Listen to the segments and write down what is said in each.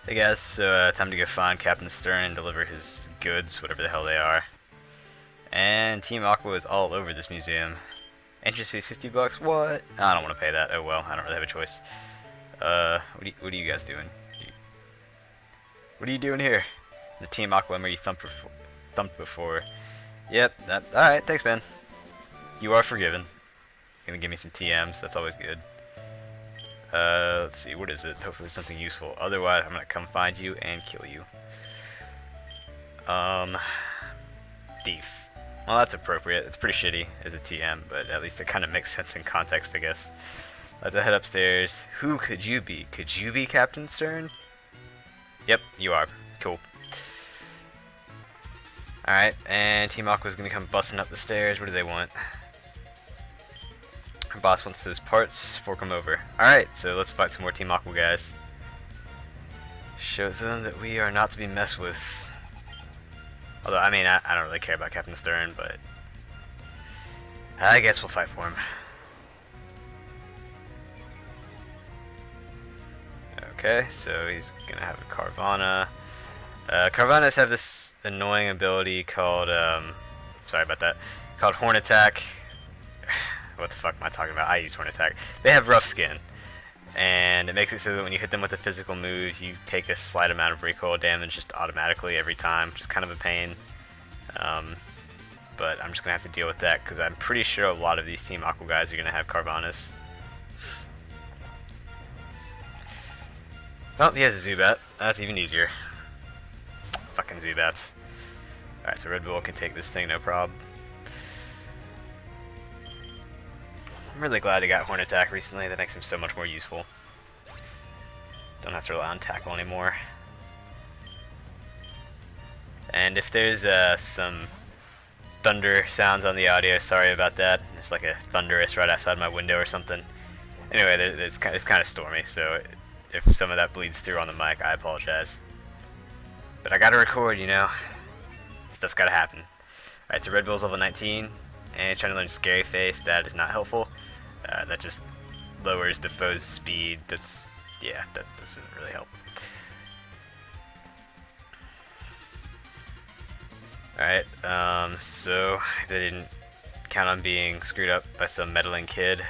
Hey guys, so time to go find Captain Stern and deliver his goods, whatever the hell they are. And Team Aqua is all over this museum. Entrance fee 50 bucks? What? I don't want to pay that. Oh well, I don't really have a choice. What are you guys doing? What are you doing here? The Team Aqua member you thumped before. Yep, alright, thanks man. You are forgiven. Gonna give me some TMs, that's always good. Let's see, what is it? Hopefully something useful. Otherwise, I'm gonna come find you and kill you. Thief. Well, that's appropriate. It's pretty shitty as a TM, but at least it kind of makes sense in context, I guess. Let's head upstairs. Who could you be? Could you be Captain Stern? Yep, you are. Cool. Alright, and Team Aqua's gonna come busting up the stairs. What do they want? Our boss wants his parts, fork them over. Alright, so let's fight some more Team Aqua guys. Shows them that we are not to be messed with. Although, I mean, I don't really care about Captain Stern, but I guess we'll fight for him. Okay, so he's gonna have a Carvana. Carvanas have this annoying ability called, sorry about that, called Horn Attack. What the fuck am I talking about? I use Horn Attack. They have rough skin, and it makes it so that when you hit them with the physical moves, you take a slight amount of recoil damage just automatically every time, which is kind of a pain. But I'm just gonna have to deal with that because I'm pretty sure a lot of these Team Aqua guys are gonna have Carvanas. Oh, he has a Zubat. That's even easier. Fucking Zubats. Alright, so Red Bull can take this thing, no problem. I'm really glad he got Horn Attack recently. That makes him so much more useful. Don't have to rely on Tackle anymore. And if there's some thunder sounds on the audio, sorry about that. There's like a thunderous right outside my window or something. Anyway, it's kind of stormy, so if some of that bleeds through on the mic, I apologize. But I gotta record, you know. Stuff's gotta happen. Alright, so Red Bull's level 19, and trying to learn Scary Face. That is not helpful. That just lowers the foe's speed. Yeah, that doesn't really help. Alright, so they didn't count on being screwed up by some meddling kid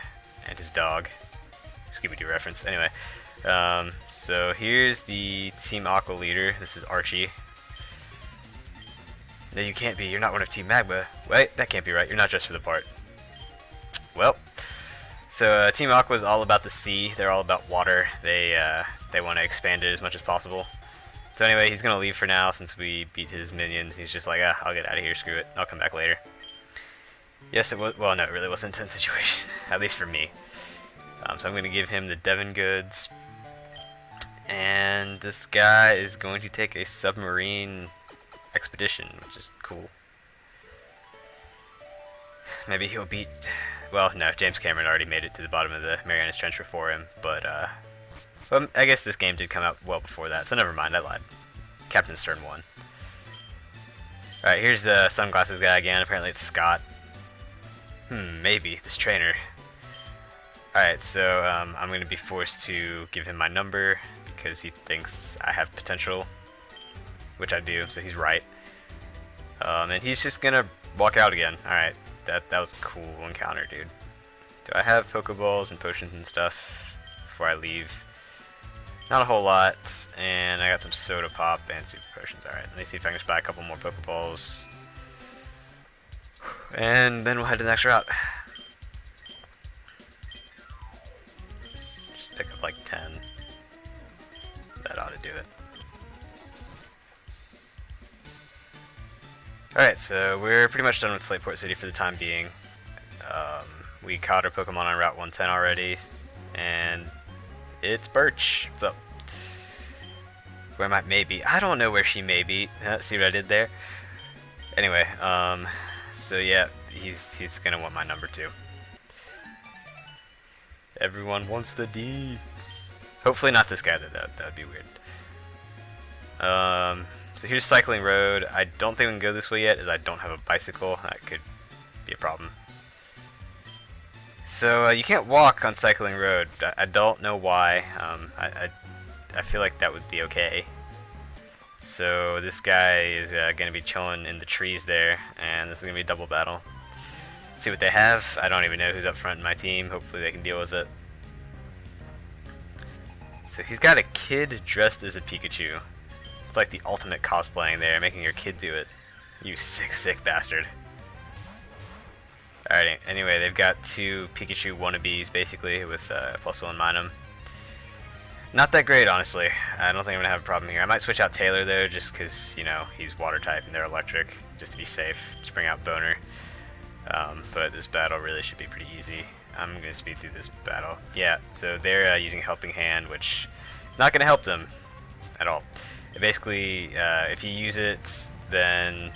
and his dog. Scooby-Doo reference. Anyway, so here's the Team Aqua leader. This is Archie. No, you can't be. You're not one of Team Magma. Wait, that can't be right. You're not dressed for the part. Well, so Team Aqua is all about the sea. They're all about water. They want to expand it as much as possible. So anyway, he's gonna leave for now since we beat his minion. He's just like, I'll get out of here. Screw it. I'll come back later. Yes, it was. Well, no, it really wasn't a tense situation. At least for me. So I'm gonna give him the Devon Goods. And this guy is going to take a submarine expedition, which is cool. Maybe he'll beat... Well, no, James Cameron already made it to the bottom of the Marianas Trench before him, but well, I guess this game did come out well before that, so never mind, I lied. Captain Stern won. Alright, here's the sunglasses guy again. Apparently it's Scott. Maybe, this trainer. Alright, so I'm going to be forced to give him my number because he thinks I have potential, which I do, so he's right. And he's just going to walk out again. Alright, that was a cool encounter, dude. Do I have Pokeballs and potions and stuff before I leave? Not a whole lot, and I got some soda pop and super potions. Alright, let me see if I can just buy a couple more Pokeballs. And then we'll head to the next route. Just pick up like 10. That ought to do it. Alright, so we're pretty much done with Slateport City for the time being. We caught our Pokemon on Route 110 already, and it's Birch. What's up? Where might maybe? I don't know where she may be. See what I did there? Anyway, so yeah, he's gonna want my number too. Everyone wants the D. Hopefully not this guy. That'd be weird. So here's Cycling Road. I don't think we can go this way yet, as I don't have a bicycle. That could be a problem. So you can't walk on Cycling Road. I don't know why. I I feel like that would be okay. So this guy is going to be chilling in the trees there, and this is going to be a double battle. See what they have. I don't even know who's up front in my team. Hopefully they can deal with it. So he's got a kid dressed as a Pikachu. It's like the ultimate cosplaying there, making your kid do it. You sick bastard. Alright, anyway, they've got two Pikachu wannabes, basically, with +1 Minum. Not that great, honestly. I don't think I'm going to have a problem here. I might switch out Taylor, though, just because, you know, he's water-type and they're electric, just to be safe. Just bring out Boner. But this battle really should be pretty easy. I'm going to speed through this battle. Yeah, so they're using Helping Hand, which is not going to help them at all. Basically, if you use it, then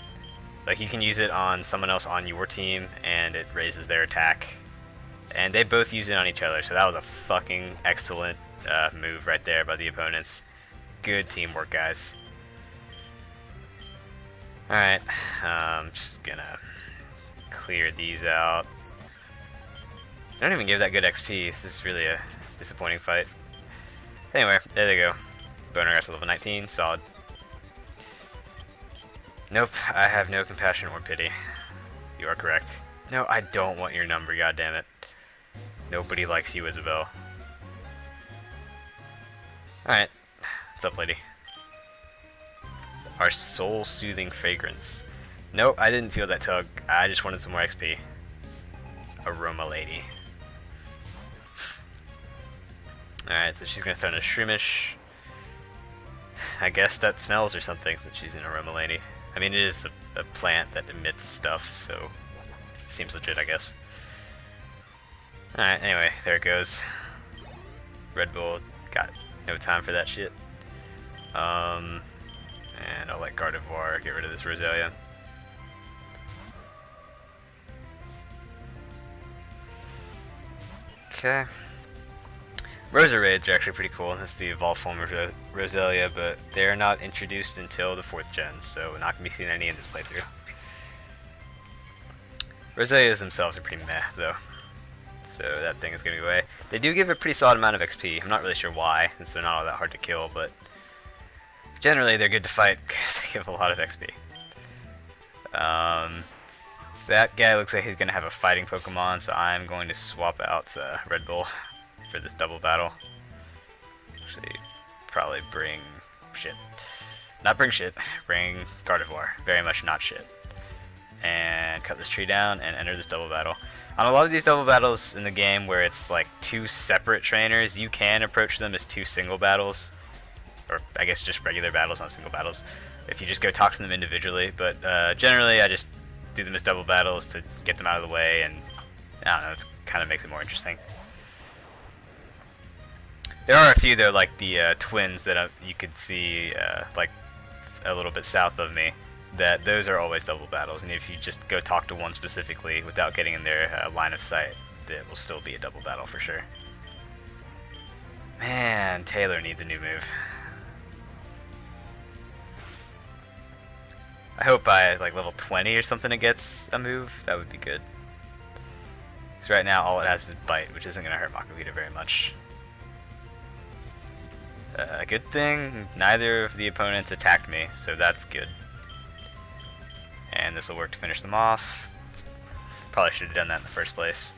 like you can use it on someone else on your team, and it raises their attack. And they both use it on each other, so that was a fucking excellent move right there by the opponents. Good teamwork, guys. Alright, I'm just gonna clear these out. I don't even give that good XP. This is really a disappointing fight. Anyway, there they go. Boner got to level 19, solid. Nope, I have no compassion or pity. You are correct. No, I don't want your number, goddammit. Nobody likes you, Isabel. Alright, what's up, lady? Our soul-soothing fragrance. Nope, I didn't feel that tug. I just wanted some more XP. Aroma lady. Alright, so she's gonna throw in a Shroomish. I guess that smells or something that she's an aroma lady. I mean, it is a plant that emits stuff, so seems legit, I guess. Alright, anyway, there it goes. Red Bull got no time for that shit. And I'll let Gardevoir get rid of this Roselia. Okay. Roseraids are actually pretty cool. That's the evolved form of Roselia, but they're not introduced until the 4th gen, so we're not going to be seeing any in this playthrough. Roselias themselves are pretty meh, though. So that thing is going to go away. They do give a pretty solid amount of XP. I'm not really sure why, since they're not all that hard to kill, but generally they're good to fight because they give a lot of XP. That guy looks like he's going to have a fighting Pokemon, so I'm going to swap out Red Bull for this double battle. Actually, probably bring shit. Not bring shit, bring Gardevoir. Very much not shit. And cut this tree down and enter this double battle. On a lot of these double battles in the game where it's like 2 separate trainers, you can approach them as 2 single battles. Or I guess just regular battles, not single battles. If you just go talk to them individually. But generally I just do them as double battles to get them out of the way, and I don't know, it kind of makes it more interesting. There are a few though, like the twins that you could see like a little bit south of me, that those are always double battles, and if you just go talk to one specifically without getting in their line of sight, it will still be a double battle for sure. Man, Taylor needs a new move. I hope by like level 20 or something it gets a move. That would be good. Because right now all it has is Bite, which isn't going to hurt Mauville very much. Good thing neither of the opponents attacked me, so that's good. And this will work to finish them off. Probably should have done that in the first place.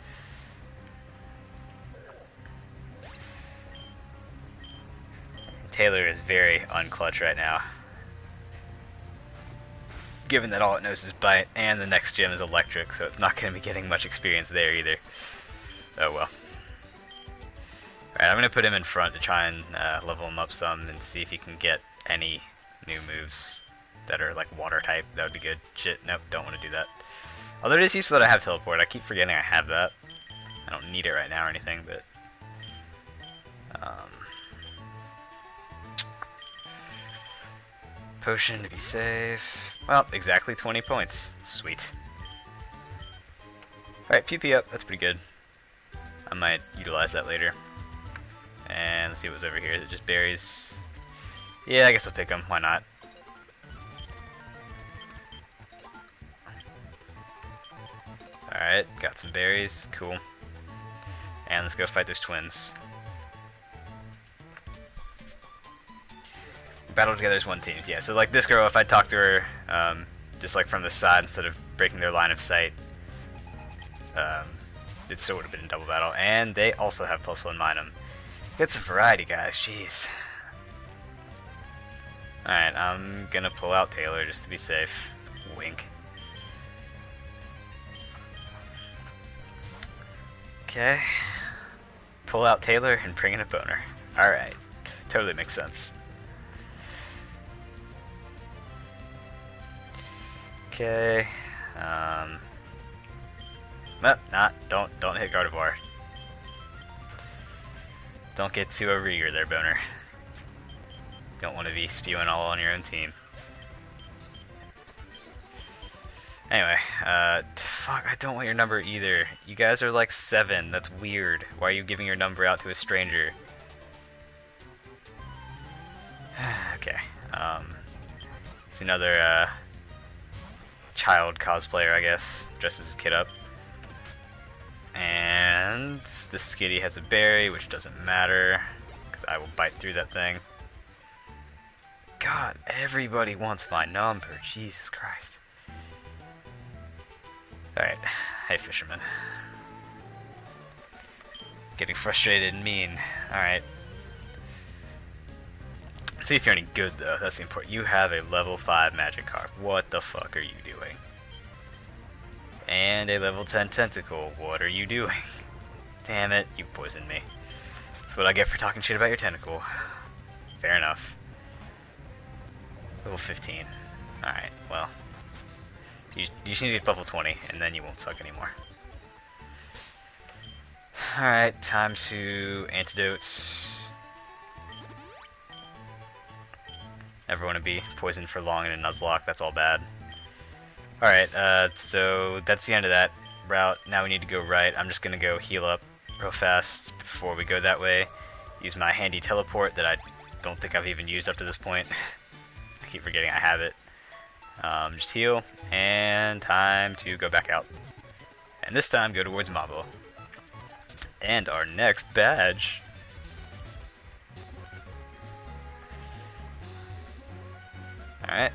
Taylor is very unclutch right now, given that all it knows is Bite, and the next gym is Electric, so it's not going to be getting much experience there either. Oh well. Alright, I'm going to put him in front to try and level him up some and see if he can get any new moves that are like water type. That would be good. Shit, nope, don't want to do that. Although it is useful that I have Teleport. I keep forgetting I have that. I don't need it right now or anything, but potion to be safe. Well, exactly 20 points. Sweet. Alright, PP up. That's pretty good. I might utilize that later. And let's see what's over here. Is it just berries? Yeah, I guess I'll pick them. Why not? Alright, got some berries. Cool. And let's go fight those twins. Battle together as one team. Yeah, so like this girl, if I talk to her just like from the side instead of breaking their line of sight, it still would have been a double battle. And they also have +1 Minum. Get some variety, guys. Jeez. Alright, I'm gonna pull out Taylor just to be safe. Wink. Okay. Pull out Taylor and bring in a boner. Alright. Totally makes sense. Okay. No, don't hit Gardevoir. Don't get too overeager there, boner. Don't want to be spewing all on your own team. Anyway, fuck, I don't want your number either. You guys are like 7, that's weird. Why are you giving your number out to a stranger? Okay, it's another, child cosplayer, I guess, dresses his kid up. And the Skitty has a berry, which doesn't matter, because I will bite through that thing. God, everybody wants my number, Jesus Christ. Alright, hey fisherman. Getting frustrated and mean. Alright. See if you're any good though, that's the important. You have a level 5 Magikarp. What the fuck are you doing? And a level 10 Tentacle. What are you doing? Damn it, you poisoned me. That's what I get for talking shit about your tentacle. Fair enough. Level 15. Alright, well. You just need to get level 20, and then you won't suck anymore. Alright, time to antidotes. Never want to be poisoned for long in a Nuzlocke, that's all bad. Alright, so that's the end of that route. Now we need to go right. I'm just going to go heal up real fast before we go that way. Use my handy teleport that I don't think I've even used up to this point. I keep forgetting I have it. Just heal, and time to go back out. And this time go towards Mauville. And our next badge. Alright.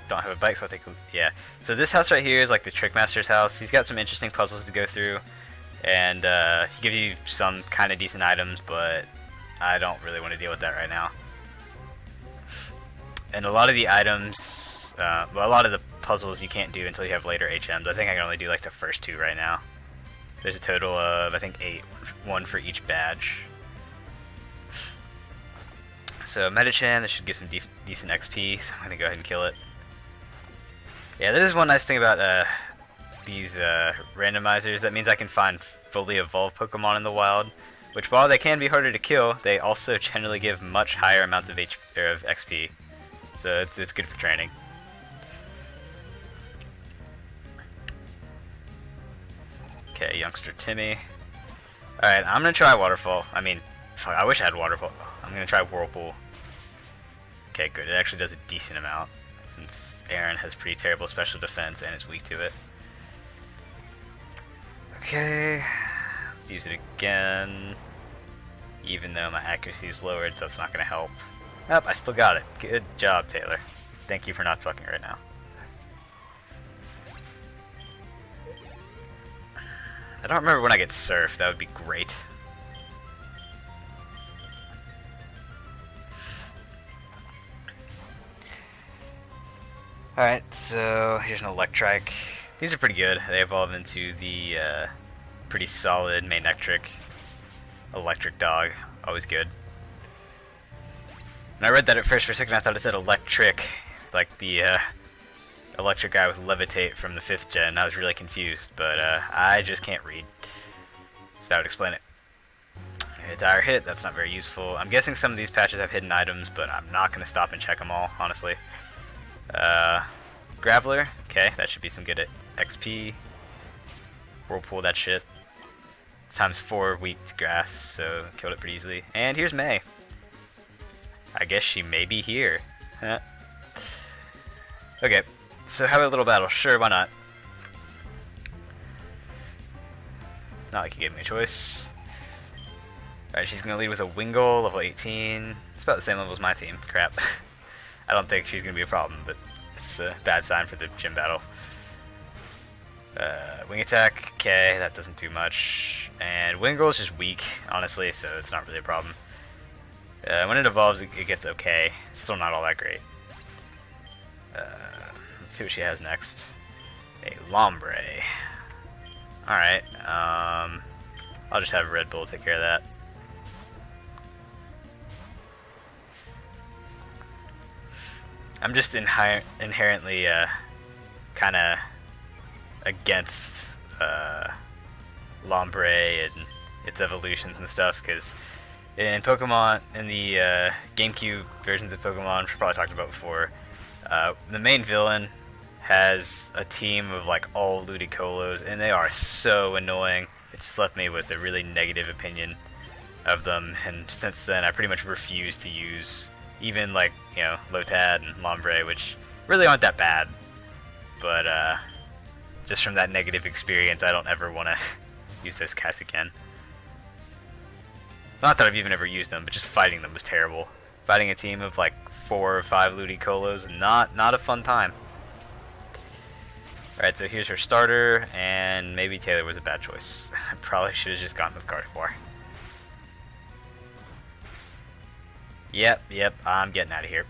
Don't have a bike, so I'll take a... Yeah. So this house right here is like the Trickmaster's house. He's got some interesting puzzles to go through. And he gives you some kind of decent items, but I don't really want to deal with that right now. And a lot of the items, well, a lot of the puzzles you can't do until you have later HMs. I think I can only do like the first 2 right now. There's a total of, I think, 8. 1 for each badge. So Medicham, this should give some decent XP, so I'm going to go ahead and kill it. Yeah, this is one nice thing about these randomizers. That means I can find fully evolved Pokemon in the wild, which while they can be harder to kill, they also generally give much higher amounts of XP. So it's good for training. Okay, youngster Timmy. Alright, I'm going to try Waterfall. I mean, fuck, I wish I had Waterfall. I'm going to try Whirlpool. Okay, good. It actually does a decent amount, since Aaron has pretty terrible special defense and is weak to it. Okay, let's use it again. Even though my accuracy is lowered, that's not going to help. Nope, I still got it. Good job, Taylor. Thank you for not sucking right now. I don't remember when I get Surf. That would be great. Alright, so here's an Electrike. These are pretty good. They evolve into the pretty solid Manectric. Electric Dog. Always good. And I read that at first for a second, I thought it said Electric. Like the electric guy with Levitate from the 5th gen. I was really confused, but I just can't read. So that would explain it. Dire Hit, that's not very useful. I'm guessing some of these patches have hidden items, but I'm not going to stop and check them all, honestly. Graveler, okay, that should be some good XP. Whirlpool, that shit. Times 4 weak to grass, so killed it pretty easily. And here's May. I guess she may be here. Okay, so have a little battle. Sure, why not? Not like you gave me a choice. Alright, she's going to lead with a Wingull, level 18. It's about the same level as my team. Crap. I don't think she's going to be a problem, but it's a bad sign for the gym battle. Wing attack, okay, that doesn't do much. And Wingull is just weak, honestly, so it's not really a problem. When it evolves, it gets okay. Still not all that great. Let's see what she has next. A Lombre. Alright, I'll just have Red Bull take care of that. I'm just inherently kind of against Lombre and its evolutions and stuff, because in Pokemon, in the GameCube versions of Pokemon, which we probably talked about before, the main villain has a team of like all Ludicolo's, and they are so annoying. It just left me with a really negative opinion of them, and since then I pretty much refuse to use even like, you know, Lotad and Lombre, which really aren't that bad, but just from that negative experience, I don't ever want to use those guys again. Not that I've even ever used them, but just fighting them was terrible. Fighting a team of like 4 or 5 Ludicolo's, not a fun time. Alright, so here's her starter, and maybe Taylor was a bad choice. I probably should have just gone with Gardevoir. Yep, I'm getting out of here.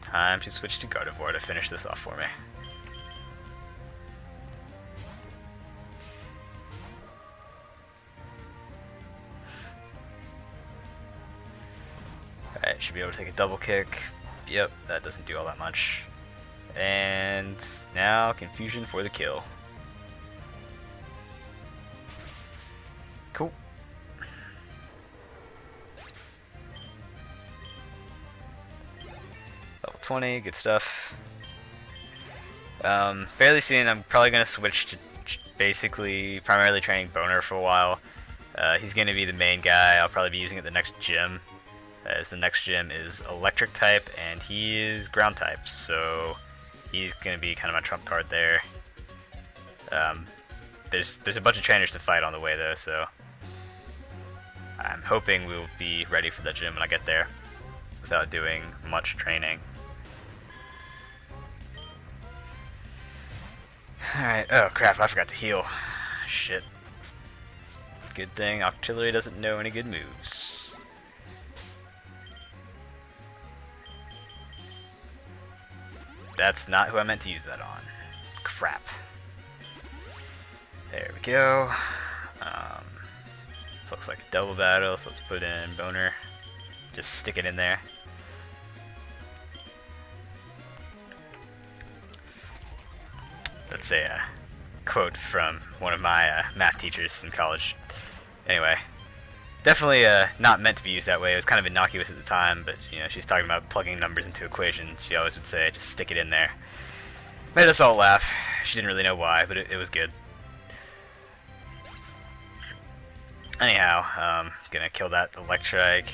Time to switch to Gardevoir to finish this off for me. Alright, should be able to take a double kick. Yep, that doesn't do all that much. And now Confusion for the kill. Cool. Level 20, good stuff. Fairly soon I'm probably going to switch to basically primarily training Boner for a while. He's going to be the main guy. I'll probably be using it the next gym, as the next gym is electric type and he is ground type, so he's going to be kind of my trump card there. There's a bunch of trainers to fight on the way though, so I'm hoping we'll be ready for that gym when I get there without doing much training. Alright, oh crap, I forgot to heal. Shit. Good thing Octillery doesn't know any good moves. That's not who I meant to use that on. Crap. There we go. This looks like a double battle, so let's put in Boner. Just stick it in there. That's a quote from one of my math teachers in college. Anyway, definitely not meant to be used that way. It was kind of innocuous at the time, but you know, she's talking about plugging numbers into equations. She always would say, just stick it in there. Made us all laugh. She didn't really know why, but it was good. Anyhow, gonna kill that Electrike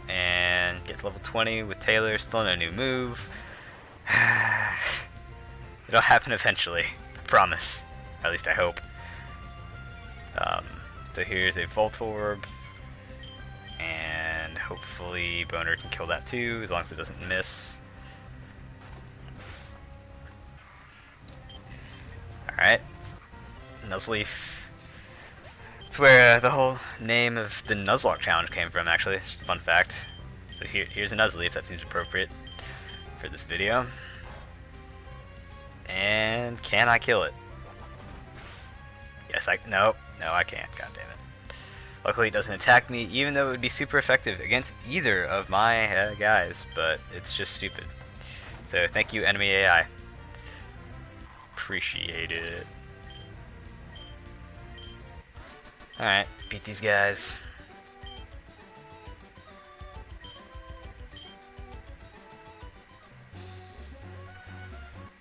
and get to level 20 with Taylor. Still no new move. It'll happen eventually. I promise. At least I hope. So here's a Voltorb. And hopefully Boner can kill that too, as long as it doesn't miss. Alright. Nuzleaf. That's where the whole name of the Nuzlocke challenge came from, actually. Just a fun fact. So here's a Nuzleaf, that seems appropriate for this video. And can I kill it? Yes, no, I can't, god damn it. Luckily it doesn't attack me, even though it would be super effective against either of my guys, but it's just stupid. So thank you, enemy AI. Appreciate it. Alright, beat these guys.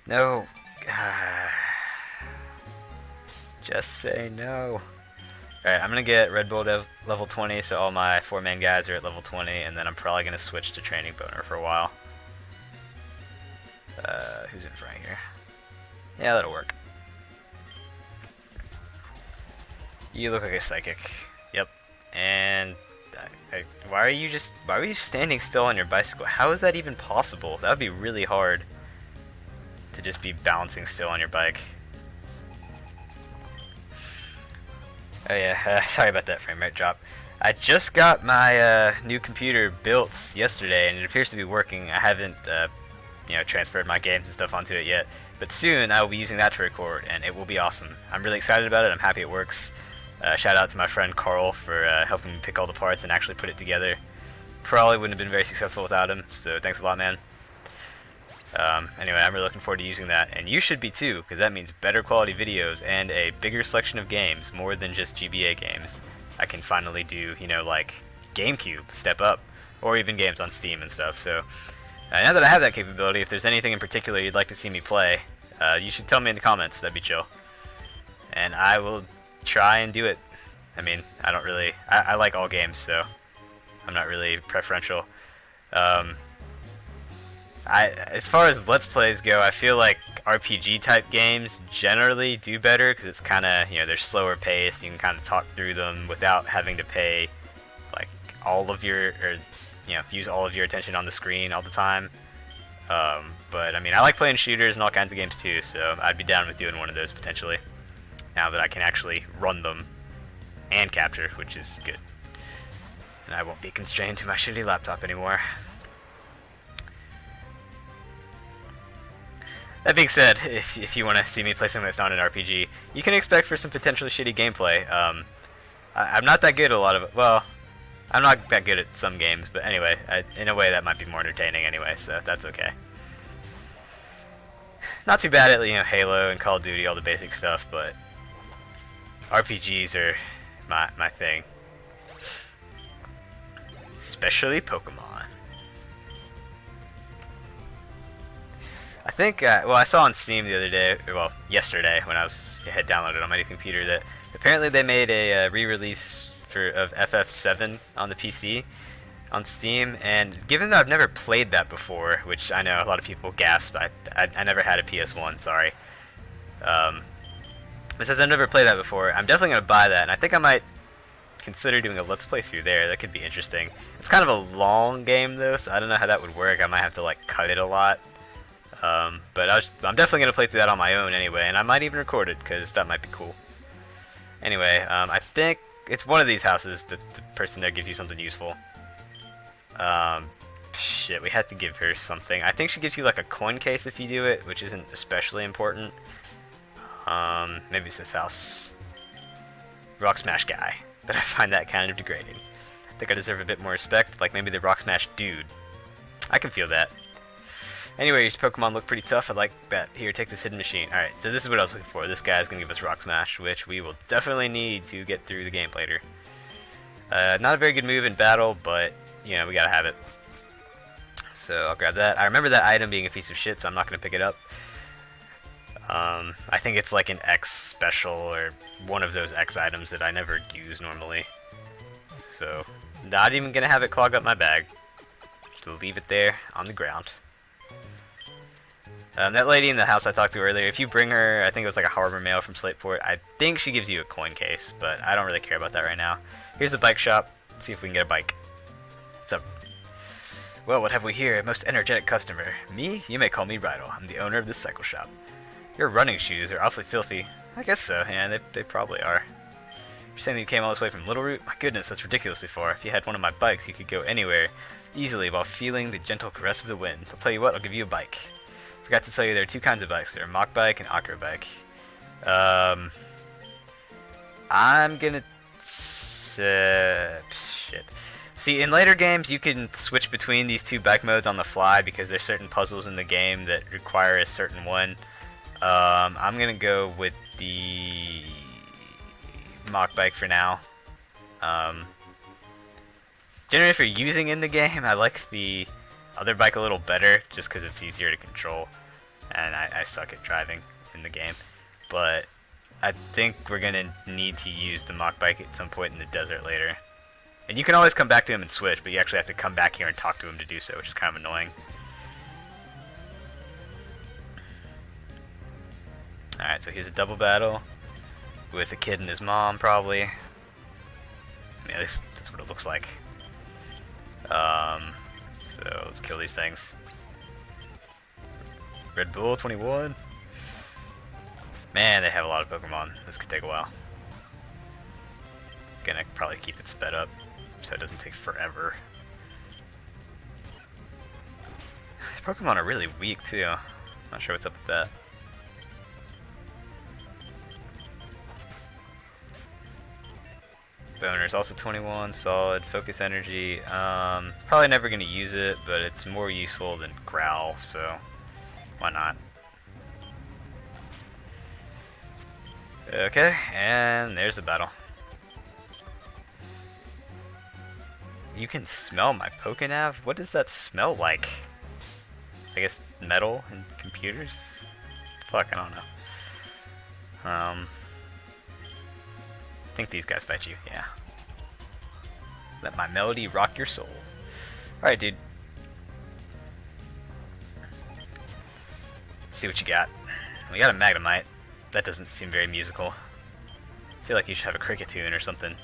No. Just say no. Alright, I'm gonna get Red Bull level 20, so all my 4-man guys are at level 20, and then I'm probably gonna switch to training Boner for a while. Who's in front here? Yeah, that'll work. You look like a psychic. Yep. And why are you standing still on your bicycle? How is that even possible? That would be really hard to just be balancing still on your bike. Oh yeah, sorry about that frame rate drop. I just got my new computer built yesterday, and it appears to be working. I haven't, transferred my games and stuff onto it yet, but soon I will be using that to record, and it will be awesome. I'm really excited about it. I'm happy it works. Shout out to my friend Carl for helping me pick all the parts and actually put it together. Probably wouldn't have been very successful without him, so thanks a lot, man. Anyway, I'm really looking forward to using that, and you should be too, because that means better quality videos and a bigger selection of games, more than just GBA games. I can finally do, like GameCube, Step Up, or even games on Steam and stuff. So now that I have that capability, if there's anything in particular you'd like to see me play, you should tell me in the comments. That'd be chill. And I will try and do it. I mean, I don't really... I like all games, so I'm not really preferential. As far as Let's Plays go, I feel like RPG-type games generally do better, because it's kind of, they're slower paced. You can kind of talk through them without having to pay, like, all of your... or, use all of your attention on the screen all the time. But, I mean, I like playing shooters and all kinds of games, too, so I'd be down with doing one of those, potentially. Now that I can actually run them and capture, which is good. And I won't be constrained to my shitty laptop anymore. That being said, if you want to see me play something that's not an RPG, you can expect for some potentially shitty gameplay. I'm not that good at a lot of it. Well, I'm not that good at some games, but anyway, in a way that might be more entertaining anyway, so that's okay. Not too bad at, Halo and Call of Duty, all the basic stuff, but RPGs are my thing. Especially Pokemon. I think, I saw on Steam the other day, well, yesterday, when I had downloaded on my new computer, that apparently they made a re-release of FF7 on the PC on Steam, and given that I've never played that before, which I know a lot of people gasp, I never had a PS1, sorry. But since I've never played that before, I'm definitely going to buy that, and I think I might consider doing a Let's Play through there. That could be interesting. It's kind of a long game, though, so I don't know how that would work. I might have to, like, cut it a lot. But I'm definitely going to play through that on my own anyway, and I might even record it, because that might be cool. Anyway, I think it's one of these houses that the person there gives you something useful. Shit, we had to give her something. I think she gives you, like, a coin case if you do it, which isn't especially important. Maybe it's this house. Rock Smash guy. But I find that kind of degrading. I think I deserve a bit more respect, like maybe the Rock Smash dude. I can feel that. Anyway, these Pokemon look pretty tough. I like that. Here, take this hidden machine. Alright, so this is what I was looking for. This guy's gonna give us Rock Smash, which we will definitely need to get through the game later. Not a very good move in battle, but, we gotta have it. So I'll grab that. I remember that item being a piece of shit, so I'm not gonna pick it up. I think it's like an X special, or one of those X items that I never use normally. So, not even gonna have it clog up my bag. Just leave it there on the ground. That lady in the house I talked to earlier, if you bring her, I think it was like a harbor mail from Slateport, I think she gives you a coin case, but I don't really care about that right now. Here's the bike shop. Let's see if we can get a bike. What's up? Well, what have we here? A most energetic customer. Me? You may call me Rydell. I'm the owner of this cycle shop. Your running shoes are awfully filthy. I guess so, yeah, they probably are. You're saying that you came all this way from Little Root? My goodness, that's ridiculously far. If you had one of my bikes, you could go anywhere easily while feeling the gentle caress of the wind. I'll tell you what, I'll give you a bike. Forgot to tell you there are two kinds of bikes. There are Mach bike and Acro bike. I'm gonna... shit. See, in later games, you can switch between these two bike modes on the fly because there's certain puzzles in the game that require a certain one. I'm gonna go with the Mach bike for now. Generally for using in the game, I like the other bike a little better, just because it's easier to control, and I suck at driving in the game. But I think we're gonna need to use the Mach bike at some point in the desert later. And you can always come back to him and switch, but you actually have to come back here and talk to him to do so, which is kind of annoying. Alright, so here's a double battle. with a kid and his mom, probably. I mean, at least that's what it looks like. So let's kill these things. Red Bull 21. Man, they have a lot of Pokemon. This could take a while. Gonna probably keep it sped up so it doesn't take forever. These Pokemon are really weak too. Not sure what's up with that. Boner's also 21, solid, focus energy. Probably never gonna use it, but it's more useful than Growl, so why not? Okay, and there's the battle. You can smell my Pokenav? What does that smell like? I guess metal and computers? Fuck, I don't know. I think these guys fight you, yeah. Let my melody rock your soul. Alright, dude. See what you got. We got a Magnemite. That doesn't seem very musical. I feel like you should have a cricket tune or something.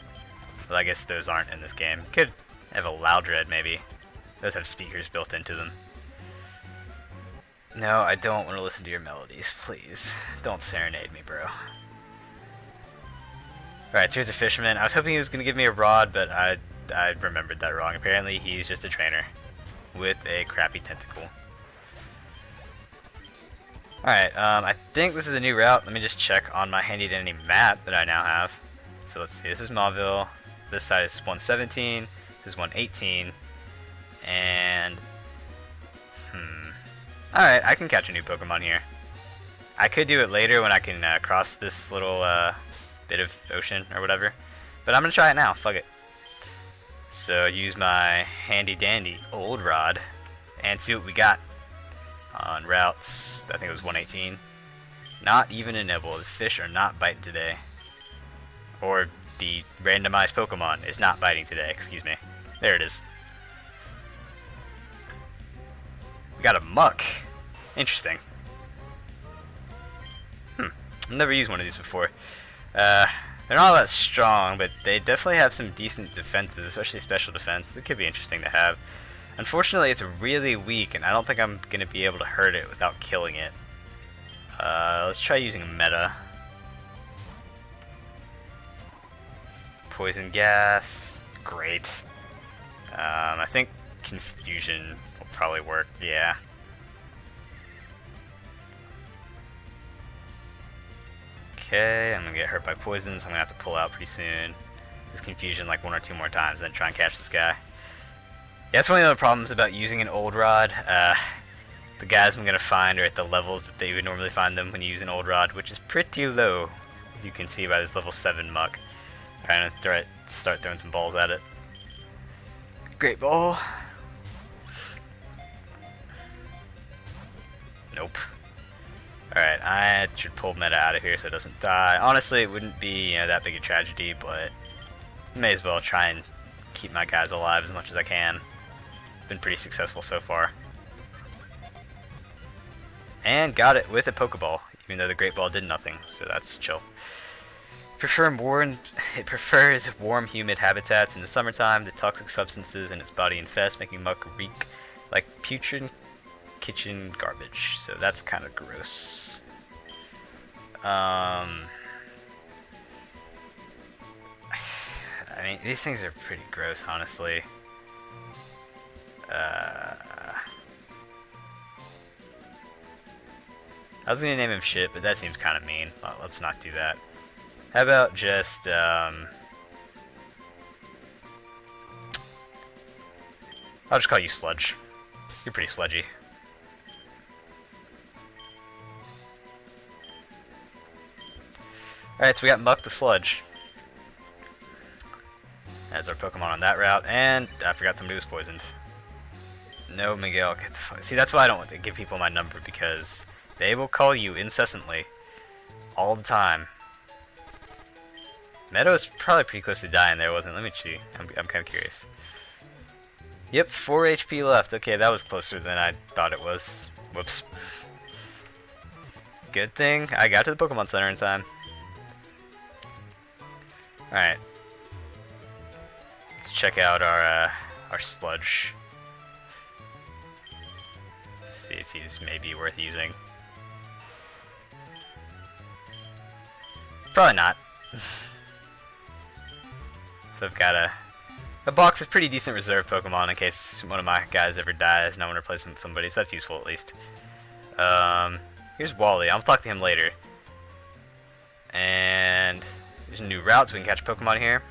Well, I guess those aren't in this game. Could have a Loudred, maybe. Those have speakers built into them. No, I don't want to listen to your melodies, please. Don't serenade me, bro. Alright, so here's a fisherman. I was hoping he was going to give me a rod, but I remembered that wrong. Apparently, he's just a trainer with a crappy tentacle. Alright, I think this is a new route. Let me just check on my handy dandy map that I now have. So let's see, this is Mauville. This side is 117. This is 118. And... Alright, I can catch a new Pokemon here. I could do it later when I can cross this little bit of ocean or whatever. But I'm going to try it now. Fuck it. So use my handy dandy old rod and see what we got on routes. I think it was 118. Not even a nibble. The fish are not biting today. Or the randomized Pokemon is not biting today. Excuse me. There it is. We got a Muk. Interesting. I've never used one of these before. They're not all that strong, but they definitely have some decent defenses, especially special defense. It could be interesting to have. Unfortunately, it's really weak, and I don't think I'm going to be able to hurt it without killing it. Let's try using Meta. Poison Gas. Great. I think Confusion will probably work, yeah. Okay, I'm gonna get hurt by poison, so I'm gonna have to pull out pretty soon. Use Confusion like 1 or 2 more times, then try and catch this guy. Yeah, that's one of the other problems about using an old rod. The guys I'm gonna find are at the levels that they would normally find them when you use an old rod, which is pretty low, as you can see by this level 7 Muk. Trying to start throwing some balls at it. Great ball. Nope. Alright, I should pull Meta out of here so it doesn't die. Honestly, it wouldn't be that big a tragedy, but may as well try and keep my guys alive as much as I can. Been pretty successful so far. And got it with a Pokeball, even though the Great Ball did nothing, so that's chill. It prefers warm, humid habitats in the summertime. The toxic substances in its body infest, making Muk reek like putrid kitchen garbage. So that's kind of gross. I mean, these things are pretty gross, honestly. I was gonna name him shit, but that seems kind of mean. Well, let's not do that. How about just, I'll just call you Sludge. You're pretty sludgy. Alright, so we got Muk the Sludge as our Pokemon on that route, and I forgot somebody was poisoned. No, Miguel, get the fuck. See, that's why I don't want to give people my number, because they will call you incessantly, all the time. Meadow's probably pretty close to dying there, wasn't it? Let me see. I'm kind of curious. Yep, 4 HP left. Okay, that was closer than I thought it was. Whoops. Good thing I got to the Pokemon Center in time. Alright. Let's check out our sludge. See if he's maybe worth using. Probably not. So I've got a box of pretty decent reserve Pokemon in case one of my guys ever dies and I want to replace him with somebody, so that's useful at least. Here's Wally. I'll talk to him later. And there's new routes. We can catch Pokemon here.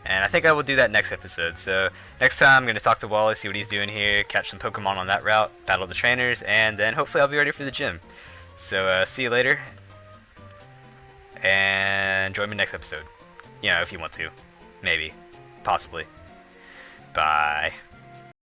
And I think I will do that next episode. So next time I'm going to talk to Wally, see what he's doing here, catch some Pokemon on that route, battle the trainers, and then hopefully I'll be ready for the gym. So see you later. And join me next episode. You know, if you want to. Maybe. Possibly. Bye.